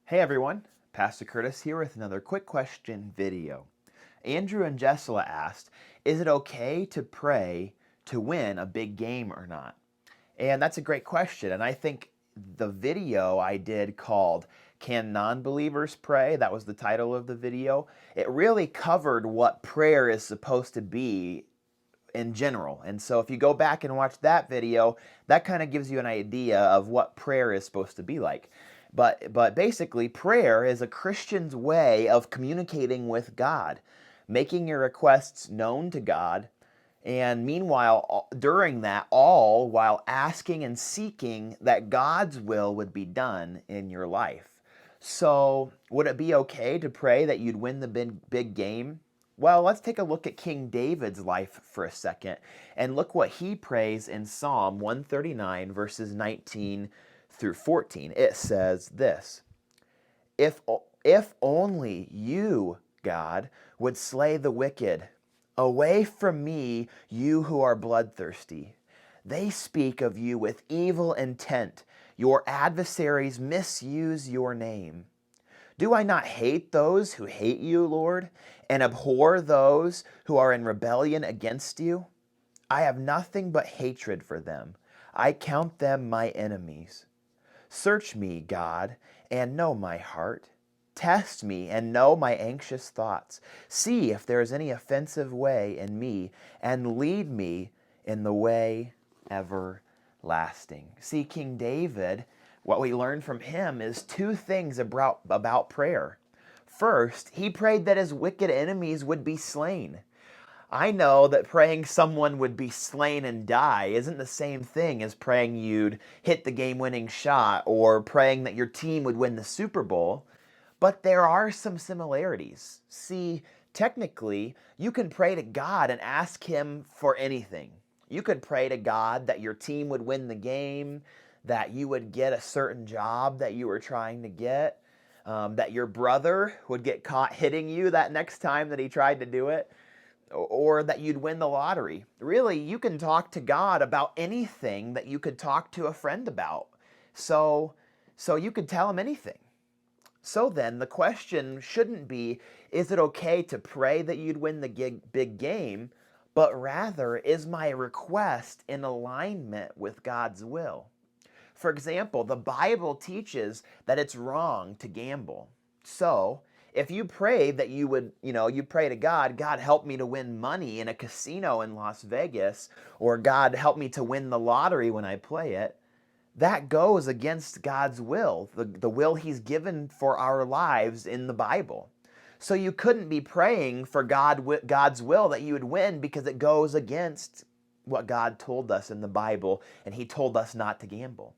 Hey everyone, Pastor Curtis here with another quick question video. Andrew and Jessela asked, is it okay to pray to win a big game or not? And that's a great question. And I think the video I did called Can Non-Believers Pray? That was the title of the video. It really covered what prayer is supposed to be in general. And so if you go back and watch that video, that kind of gives you an idea of what prayer is supposed to be like. But basically, prayer is a Christian's way of communicating with God, making your requests known to God, and meanwhile, during that, all while asking and seeking that God's will would be done in your life. So, would it be okay to pray that you'd win the big game? Well, let's take a look at King David's life for a second and look what he prays in Psalm 139, verses 19 through 14. It says this: If, if only you, God, would slay the wicked. Away from me, you who are bloodthirsty. They speak of you with evil intent. Your adversaries misuse your name. Do I not hate those who hate you, Lord, and abhor those who are in rebellion against you? I have nothing but hatred for them. I count them my enemies. Search me, God, and know my heart. Test me and know my anxious thoughts. See if there is any offensive way in me, and lead me in the way everlasting. See, King David, what we learn from him is two things about prayer. First, he prayed that his wicked enemies would be slain. I know that praying someone would be slain and die isn't the same thing as praying you'd hit the game-winning shot or praying that your team would win the Super Bowl, but there are some similarities. See, technically, you can pray to God and ask Him for anything. You could pray to God that your team would win the game, that you would get a certain job that you were trying to get, that your brother would get caught hitting you that next time that he tried to do it, or that you'd win the lottery. Really, you can talk to God about anything that you could talk to a friend about. So you could tell him anything. So then, the question shouldn't be, is it okay to pray that you'd win the big game, but rather, is my request in alignment with God's will? For example, the Bible teaches that it's wrong to gamble. So, if you pray that you pray to God, God help me to win money in a casino in Las Vegas, or God help me to win the lottery when I play it, that goes against God's will, the will He's given for our lives in the Bible. So you couldn't be praying for God's will that you would win because it goes against what God told us in the Bible, and He told us not to gamble.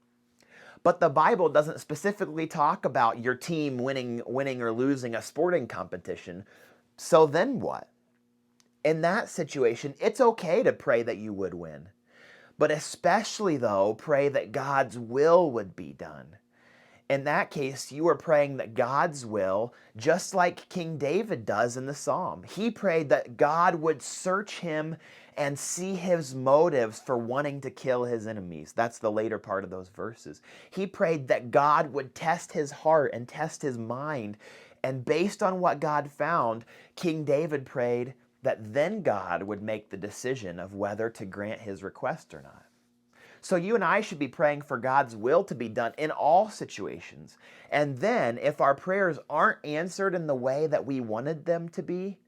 But the Bible doesn't specifically talk about your team winning or losing a sporting competition. So then what? In that situation, it's okay to pray that you would win. But especially, though, pray that God's will would be done. In that case, you are praying that God's will, just like King David does in the psalm. He prayed that God would search him and see his motives for wanting to kill his enemies. That's the later part of those verses. He prayed that God would test his heart and test his mind. And based on what God found, King David prayed that then God would make the decision of whether to grant his request or not. So you and I should be praying for God's will to be done in all situations. And then, if our prayers aren't answered in the way that we wanted them to be,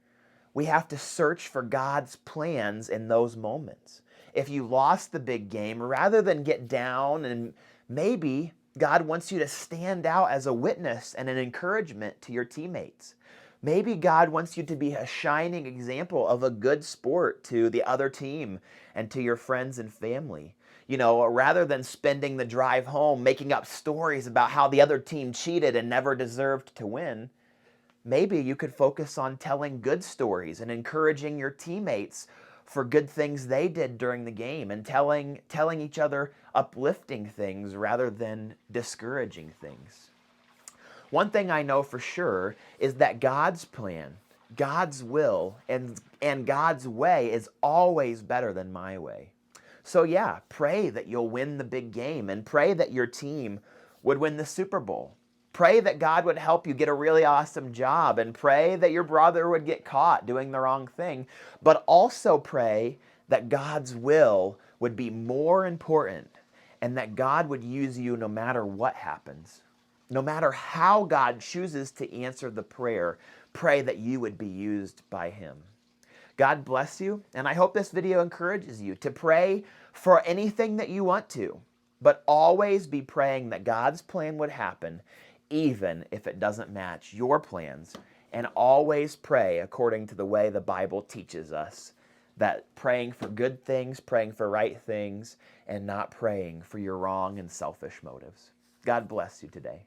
we have to search for God's plans in those moments. If you lost the big game, rather than get down, and maybe God wants you to stand out as a witness and an encouragement to your teammates. Maybe God wants you to be a shining example of a good sport to the other team and to your friends and family. Rather than spending the drive home making up stories about how the other team cheated and never deserved to win, maybe you could focus on telling good stories and encouraging your teammates for good things they did during the game, and telling each other uplifting things rather than discouraging things. One thing I know for sure is that God's plan, God's will, and God's way is always better than my way. So yeah, pray that you'll win the big game, and pray that your team would win the Super Bowl. Pray that God would help you get a really awesome job, and pray that your brother would get caught doing the wrong thing. But also pray that God's will would be more important and that God would use you no matter what happens. No matter how God chooses to answer the prayer, pray that you would be used by Him. God bless you, and I hope this video encourages you to pray for anything that you want to, but always be praying that God's plan would happen, even if it doesn't match your plans, and always pray according to the way the Bible teaches us, that praying for good things, praying for right things, and not praying for your wrong and selfish motives. God bless you today.